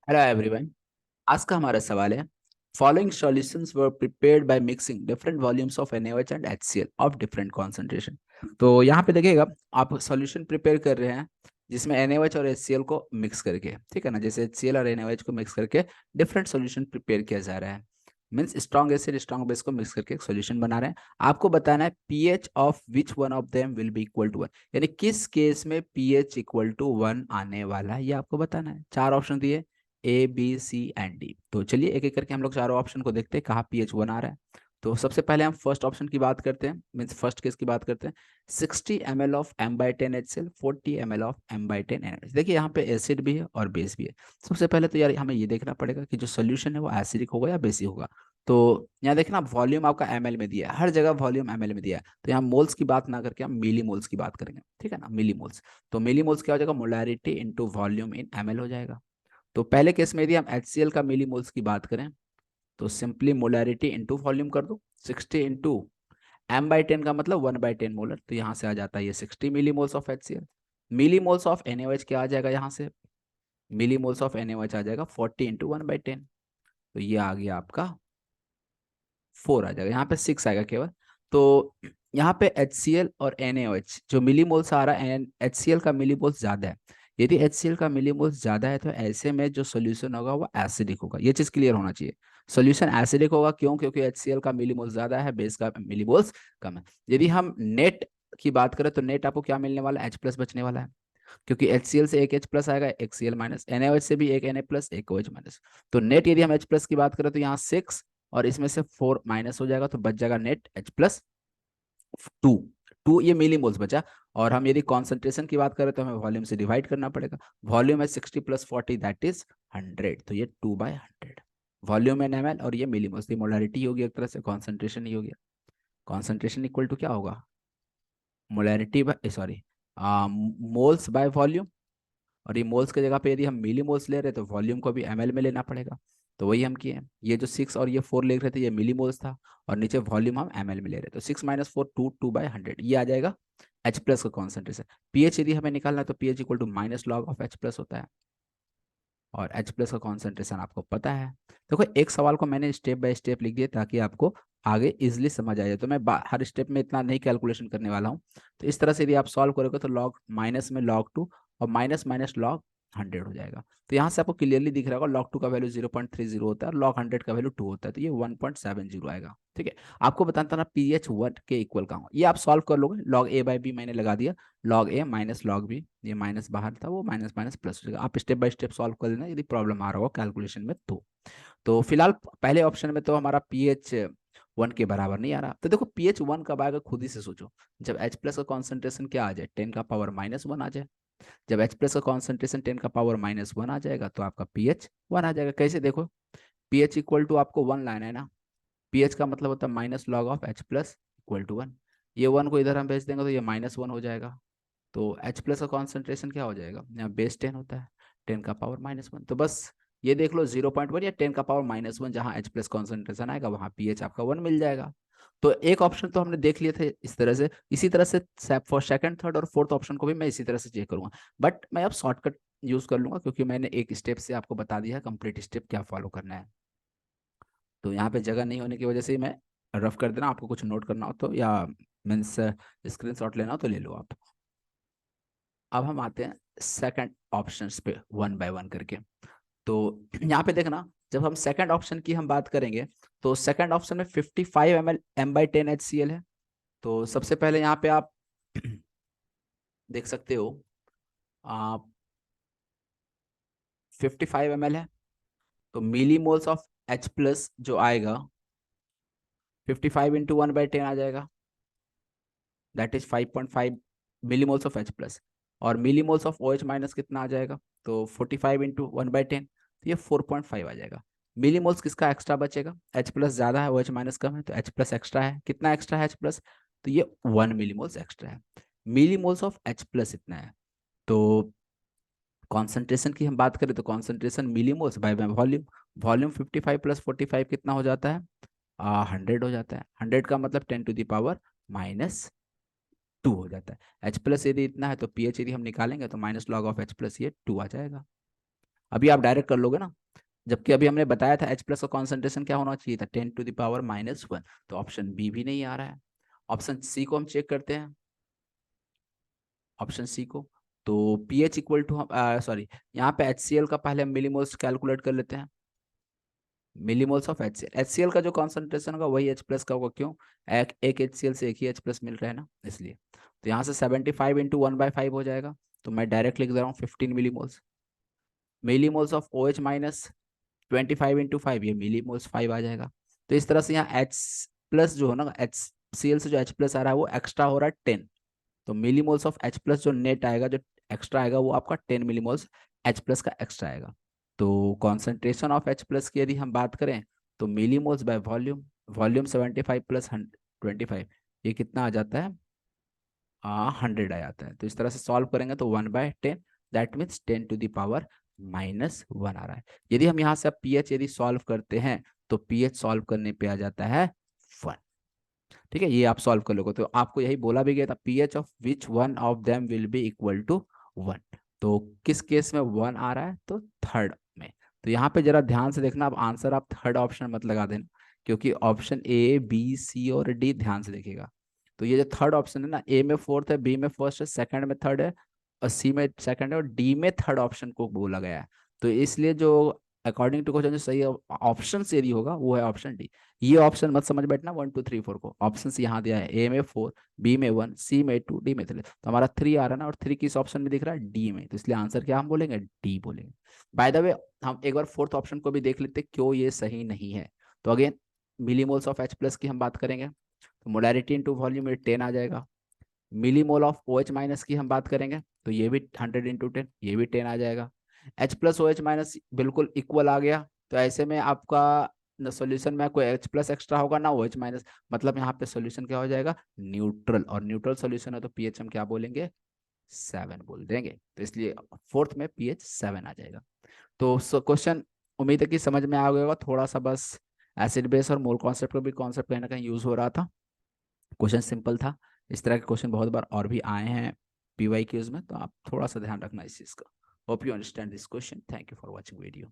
Hello everyone. आज का हमारा सवाल है, following solutions were prepared by mixing different volumes of NaOH and HCl of different concentration. तो यहाँ पे देखिएगा, आप सॉल्यूशन प्रिपेयर कर रहे हैं जिसमें NaOH और HCl को मिक्स करके, ठीक है ना, जैसे HCl और NaOH को मिक्स करके डिफरेंट सॉल्यूशन प्रिपेयर किया जा रहा है। Means strong acid strong base को मिक्स करके एक सॉल्यूशन बना रहे हैं। आपको बताना है pH of which one of them will be equal to 1, यानी किस केस में पीएच इक्वल टू 1 आने वाला है, ये आपको बताना है। चार ऑप्शन दिए, A B C and D। तो चलिए एक एक करके हम लोग चारों ऑप्शन को देखते हैं कहाँ pH 1 आ रहा है। तो सबसे पहले हम फर्स्ट ऑप्शन की बात करते हैं, मीन्स फर्स्ट केस की बात करते हैं। 60 ml of M/10 HCl, 40 ml of M/10 NaOH। देखिए यहाँ पे एसिड भी है और बेस भी है। सबसे पहले तो यार हमें ये देखना पड़ेगा कि जो सोल्यूशन है वो एसिडिक होगा या बेसिक होगा। तो यहाँ देखना वॉल्यूम आपका ml में दिया है, हर जगह वॉल्यूम ml में दिया है, तो यहाँ मोल्स की बात ना करके हम मिली मोल्स की बात करेंगे, ठीक है ना, मिली मोल्स। तो मिली मोल्स क्या हो जाएगा, मोलैरिटी इंटू वॉल्यूम इन ml हो जाएगा। तो पहले केस में यदि हम HCl का मिली मोल्स की बात करें तो सिंपली मोलैरिटी इंटू वॉल्यूम कर दो, 60 इंटू M/10 का मतलब 1/10 मोलर, तो यहाँ से आ जाता है ये 60 milli moles of HCl। Milli moles of NaOH क्या आ जाएगा, यहाँ से मिली मोल्स ऑफ NaOH आ जाएगा 40 इंटू 1/10, तो ये आ गया आपका 4 आ जाएगा, यहाँ पे 6 आएगा केवल। तो यहाँ पे HCl और NaOH जो मिली मोल्स आ रहा है, HCl का मिली मोल्स ज्यादा है। यदि HCl का मिली मोल्स ज्यादा है तो ऐसे में जो सोल्यूशन होगा वो एसिडिक होगा, ये चीज क्लियर होना चाहिए। सोल्यूशन एसिडिक होगा क्यों, क्योंकि HCl का मिली मोल्स ज्यादा है, बेस का मिली मोल्स कम है। यदि हम नेट की बात करें तो नेट आपको क्या मिलने वाला है, H+ बचने वाला है, क्योंकि HCl से एक H+ आएगा, एक Cl-, NaOH से भी एक Na+, एक OH-। तो नेट यदि हम H+ की बात करें तो यहाँ 6 और इसमें से 4 माइनस हो जाएगा, तो बच जाएगा नेट H+2। टू ये मिली मोल्स बचा। और हम यदि कॉन्सेंट्रेशन की बात करें तो हमें वॉल्यूम से डिवाइड करना पड़ेगा। वॉल्यूम है 60 + 40 दैट इज 100, तो ये 2/100 वॉल्यूम है ml, और ये मिली मोल्स, मोलैरिटी होगी एक तरह से, कॉन्सेंट्रेशन ही हो गया। कॉन्सेंट्रेशन इक्वल टू क्या होगा, molarity by sorry moles by volume. और ये मोल्स की जगह पे यदि हम मिली मोल्स ले रहे तो वॉल्यूम को भी ml में लेना पड़ेगा। तो वही हम किए, ये जो 6 और ये 4 ले रहे थे ये मिली मोल्स था, और नीचे वॉल्यूम हम ml में ले रहे, तो 6 - 4 2, 2/100 ये आ जाएगा H+ का कॉन्सेंट्रेशन। पीएच यदि हमें निकालना है तो pH equal to minus log of H+ होता है, और H+ का कॉन्सेंट्रेशन आपको पता है। देखो एक सवाल को मैंने स्टेप बाय स्टेप लिख दिया ताकि आपको आगे इजिली समझ आ जाए, तो मैं हर स्टेप में इतना नहीं कैलकुलेशन करने वाला हूँ। तो इस तरह से यदि आप सॉल्व करोगे तो लॉग माइनस में log 2 और माइनस माइनस log 100 हो जाएगा। तो यहाँ से आपको क्लियरली दिख रहा होगा log 2 का वैल्यू 0.30 होता है और log 100 का वैल्यू 2 होता है, तो ये 1.70 आएगा, ठीक है। आपको बताता ना pH 1 के इक्वल का हो, ये आप सॉल्व कर लोगे, log A/B मैंने लगा दिया, log A minus log B, ये माइनस बाहर था वो माइनस माइनस प्लस हो जाएगा। आप स्टेप बाय स्टेप सॉल्व कर लेना यदि प्रॉब्लम आ रहा हो कैलकुलेशन में तो फिलहाल पहले ऑप्शन में तो हमारा pH 1 के बराबर नहीं आ रहा। तो देखो pH 1 कब आएगा, खुद ही से सोचो, जब H+ का कॉन्सेंट्रेशन क्या आ जाए, 10⁻⁻1 आ जाए। जब H+ का कॉन्सेंट्रेशन 10⁻⁻1 आ जाएगा तो आपका pH 1 आ जाएगा। कैसे देखो, pH इक्वल टू आपको 1 लाना है ना, pH का मतलब होता है minus log of H+ equal to 1। ये 1 को इधर हम भेज देंगे तो ये -1 हो जाएगा। तो H+ का कॉन्सेंट्रेशन क्या हो जाएगा, यहाँ बेस 10 होता है, 10⁻⁻1, तो बस ये देख लो 0.1 या 10⁻⁻1, जहाँ H+ कॉन्सेंट्रेशन आएगा वहाँ pH आपका 1 मिल जाएगा। तो एक ऑप्शन तो हमने देख लिए थे इस तरह से, इसी तरह से फॉर सेकंड थर्ड और फोर्थ ऑप्शन को भी मैं इसी तरह से चेक करूंगा। बट मैं अब शॉर्टकट यूज कर लूंगा क्योंकि मैंने एक स्टेप से आपको बता दिया है कंप्लीट स्टेप क्या फॉलो करना है। तो यहाँ पे जगह नहीं होने की वजह से मैं रफ कर देना, आपको कुछ नोट करना हो तो या मीन्स स्क्रीन शॉट लेना हो तो ले लो आप। अब हम आते हैं सेकंड ऑप्शंस पे वन बाय वन करके। तो यहाँ पे देखना, जब हम सेकंड ऑप्शन की हम बात करेंगे तो सेकंड ऑप्शन में 55 ml M/10 HCl है। तो सबसे पहले यहाँ पे आप देख सकते हो, आप 55 ml है, तो मिली मोल्स ऑफ H+ जो आएगा 55 इंटू 1/10 आ जाएगा, that is 5.5 milli moles of H+। और मिली मोल्स ऑफ OH- कितना आ जाएगा, तो 45 इंटू 1/10, तो ये 4.5 आ जाएगा। मिली मोल्स किसका एक्स्ट्रा बचेगा, H+ ज्यादा है OH- कम है, तो H+ एक्स्ट्रा है, कितना एक्स्ट्रा है H+, तो ये 1 मिली मोल्स एक्स्ट्रा है। मिली मोल्स ऑफ H+ इतना है। तो कॉन्सेंट्रेशन की हम बात करें तो concentration millimoles by volume, volume 55 + 45 कितना हो जाता है, 100 हो जाता है। 100 का मतलब 10⁻⁻2 हो जाता है। H+ यदि इतना है तो pH यदि हम निकालेंगे तो माइनस लॉग ऑफ H+ ये 2 आ जाएगा। अभी आप डायरेक्ट कर लोगे ना, जबकि अभी हमने बताया था H+ का कॉन्सेंट्रेशन क्या होना चाहिए था, 10⁻⁻⁻1। तो ऑप्शन बी भी नहीं आ रहा है। ऑप्शन सी को हम चेक करते हैं, ऑप्शन सी को। तो pH इक्वल टू हम सॉरी, यहाँ पे HCl का पहले हम मिलीमोल्स कैलकुलेट कर लेते हैं। मिलीमोल्स ऑफ HCl, HCl का जो कॉन्सेंट्रेशन होगा वही H+ का होगा, क्यों, एक HCl से एक ही H+ मिल रहा है ना, इसलिए। तो यहाँ से 75 इंटू 1/5 हो जाएगा। तो मैं डायरेक्ट लिख दे रहा हूँ 15 millimoles. Millimoles of OH minus 25 into 5, ये मिलीमोल्स 5 आ जाएगा। तो इस तरह से यहाँ H+ जो है ना, HCl से जो H+ आ रहा है वो एक्स्ट्रा हो रहा है 10। तो मिलीमोल्स ऑफ H+ जो नेट आएगा, जो एक्स्ट्रा आएगा, वो आपका 10 मिलीमोल्स H+ का एक्स्ट्रा आएगा। तो कॉन्सेंट्रेशन ऑफ H+ की यदि हम बात करें, तो millimoles bye volume, volume 75 plus 25, ये कितना आ जाता है, 100 आ जाता है। तो इस तरह से सॉल्व करेंगे तो 1/10, दैट मीन्स 10⁻⁻1 आ रहा है। यदि हम यहाँ से अब pH यदि सॉल्व करते हैं, तो pH सॉल्व करने पे आ जाता है 1। ठीक है, ये आप सॉल्व कर लोगे तो आपको यही बोला भी गया था, pH of which one of them will be equal to 1। तो किस केस में 1 आ रहा है, तो थर्ड में। तो यहाँ पे जरा ध्यान से देखना, अब आंसर आप थर्ड ऑप्शन मत लगा देना, क्योंकि ऑप्शन ए बी सी और डी ध्यान से देखिएगा। तो ये जो थर्ड ऑप्शन है ना, ए में फोर्थ है, बी में फर्स्ट है, सेकंड में थर्ड है, और सी में सेकंड है, और डी में थर्ड ऑप्शन को बोला गया है। तो इसलिए जो अकॉर्डिंग टू क्वेश्चन जो सही ऑप्शन से यदि होगा वो है ऑप्शन डी। ये ऑप्शन मत समझ बैठना 1 2 3 4 को, ऑप्शन यहाँ दिया है, ए में 4, बी में 1, सी में 2, डी में 3। तो हमारा 3 आ रहा है ना, और 3 किस ऑप्शन में दिख रहा है, डी में। तो इसलिए आंसर क्या हम बोलेंगे, डी बोलेंगे। बाय द वे, हम एक बार फोर्थ ऑप्शन को भी देख लेते हैं क्यों ये सही नहीं है। तो अगेन, मिलीमोल्स ऑफ H+ की हम बात करेंगे, तो मोलैरिटी इनटू वॉल्यूम में 10 आ जाएगा। मिलीमोल ऑफ OH- की हम बात करेंगे, तो ये भी 100 इंटू 10, ये भी 10 आ जाएगा। H+OH- बिल्कुल इक्वल आ गया। तो ऐसे में आपका न सोल्यूशन में कोई H+ एक्स्ट्रा होगा ना OH-, मतलब यहाँ पे सोल्यूशन क्या हो जाएगा, न्यूट्रल। और न्यूट्रल सोल्यूशन है तो pH हम क्या बोलेंगे, 7 बोल देंगे। तो इसलिए फोर्थ में pH 7 आ जाएगा। तो क्वेश्चन उम्मीद है कि समझ में आ गया होगा, थोड़ा सा बस एसिड बेस और मोल कॉन्सेप्ट का भी कॉन्सेप्ट कहीं ना कहीं यूज हो रहा था। क्वेश्चन सिंपल था। इस तरह के क्वेश्चन बहुत बार और भी आए हैं PYQs में, तो आप थोड़ा सा ध्यान रखना इस चीज़ का। Hope you understand this question. Thank you for watching video.